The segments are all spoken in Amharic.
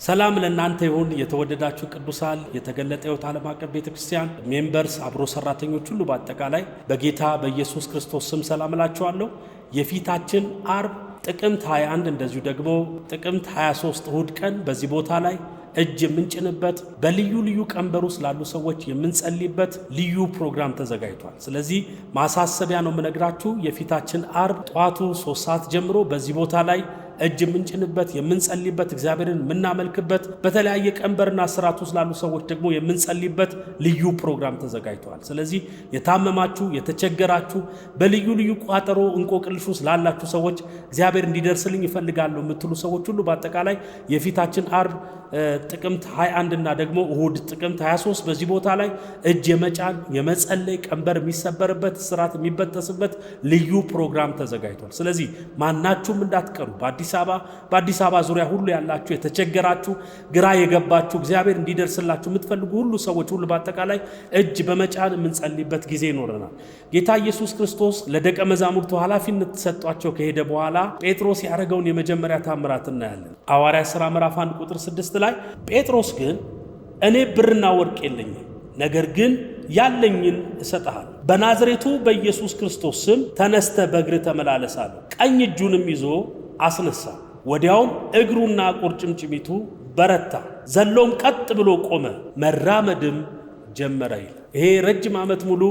ሰላም ለእናንተ ይሁን። የተወደዳችሁ ቅዱሳን የተገለጠ ሕይወት ዓለም አቀፍ ቤተክርስቲያን ሜምበርስ አብሮ ሰራተኞች ሁሉ በአጠቃላይ በጌታ በኢየሱስ ክርስቶስ ስም ሰላም እላችኋለሁ። የፊታችን አርብ ጥቅምት 21 እንደዚሁ ደግሞ ጥቅምት 23 እሁድ ቀን በዚህ ቦታ ላይ እጅ የምንጭንበት በልዩ ልዩ ቀንበር ውስጥ ላሉ ሰዎች የምንጸልይበት ልዩ ፕሮግራም ተዘጋጅቷል። ስለዚህ ማሳሰቢያ ነው የምነግራችሁ። የፊታችን አርብ ጠዋቱ 3 ሰዓት ጀምሮ በዚህ ቦታ ላይ እጅ የምንጭንበት የምንጸልይበት እግዚአብሔርን የምናመልክበት በተለያየ ቀንበርና ስራት ውስጥ ላሉ ሰዎች ደግሞ የምንጸልይበት ልዩ ፕሮግራም ተዘጋጅቷል። ስለዚህ የታመማችሁ የተቸገራችሁ በልዩ ልዩ ቋጠሮ እንቆቅልሽ ውስጥ ላላችሁ ሰዎች እግዚአብሔር እንዲደርስልኝ ይፈልጋለሁ የምትሉ ሰዎች ሁሉ በአጠቃላይ የፊታችን አርብ ጥቅምት 21 እና ደግሞ እሁድ ጥቅምት 23 በዚህ ቦታ ላይ እጅ የመጫን የመጸለይ ቀንበር የሚሰበርበት ስራት የሚበጠስበት ልዩ ፕሮግራም ተዘጋጅቷል። ስለዚህ ማናችሁም እንዳትቀሩ። በአዲስ አበባ ዙሪያ ሁሉ ያላችሁ የተቸገራችሁ ግራ የገባችሁ እግዚአብሔር እንዲደርስላችሁ የምትፈልጉ ሁሉ ሰዎች ሁሉ በአጠቃላይ እጅ በመጫን የምንጸልይበት ጊዜ ይኖረናል። ጌታ ኢየሱስ ክርስቶስ ለደቀ መዛሙርቱ ኃላፊነት ተሰጧቸው ከሄደ በኋላ ጴጥሮስ ያደረገውን የመጀመሪያ ታምራት እናያለን። ሐዋርያት ሥራ ምዕራፍ 1 ቁጥር 6 ላይ ጴጥሮስ ግን እኔ ብርና ወርቅ የለኝም፣ ነገር ግን ያለኝን እሰጥሃለሁ፣ በናዝሬቱ በኢየሱስ ክርስቶስ ስም ተነስተ በእግር ተመላለስ አለው። ቀኝ እጁንም ይዞ አስነሳ፣ ወዲያውም እግሩና ቁርጭምጭሚቱ በረታ፣ ዘሎም ቀጥ ብሎ ቆመ፣ መራመድም ጀመረ ይላል። ይሄ ረጅም ዓመት ሙሉ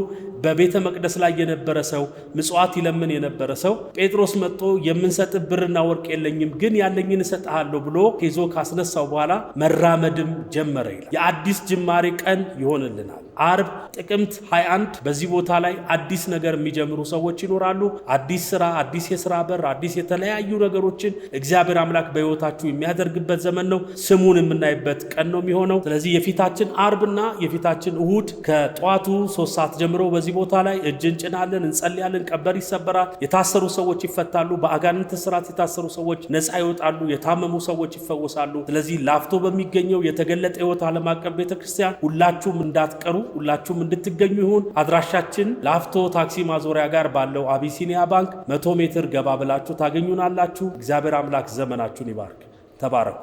በቤተ መቅደስ ላይ የነበረ ሰው ምጽዋት ይለምን የነበረ ሰው ጴጥሮስ መጥቶ የምንሰጥ ብርና ወርቅ የለኝም ግን ያለኝን እሰጥሃለሁ ብሎ ይዞ ካስነሳው በኋላ መራመድም ጀመረ ይላል። የአዲስ ጅማሬ ቀን ይሆንልናል። አርብ ጥቅምት 21 በዚህ ቦታ ላይ አዲስ ነገር የሚጀምሩ ሰዎች ይኖራሉ። አዲስ ስራ፣ አዲስ የስራ በር፣ አዲስ የተለያዩ ነገሮችን እግዚአብሔር አምላክ በሕይወታችሁ የሚያደርግበት ዘመን ነው። ስሙን የምናይበት ቀን ነው የሚሆነው። ስለዚህ የፊታችን አርብና የፊታችን እሁድ ከጠዋቱ 3 ሰዓት ጀምሮ በዚህ ቦታ ላይ እጅ እንጭናለን፣ እንጸልያለን፣ ቀንበር ይሰበራል፣ የታሰሩ ሰዎች ይፈታሉ፣ በአጋንንት ስራት የታሰሩ ሰዎች ነፃ ይወጣሉ፣ የታመሙ ሰዎች ይፈወሳሉ። ስለዚህ ላፍቶ በሚገኘው የተገለጠ ሕይወት ዓለም አቀፍ ቤተክርስቲያን ሁላችሁም እንዳትቀሩ፣ ሁላችሁም እንድትገኙ ይሁን። አድራሻችን ላፍቶ ታክሲ ማዞሪያ ጋር ባለው አቢሲኒያ ባንክ 100 ሜትር ገባ ብላችሁ ታገኙናላችሁ። እግዚአብሔር አምላክ ዘመናችሁን ይባርክ። ተባረኩ።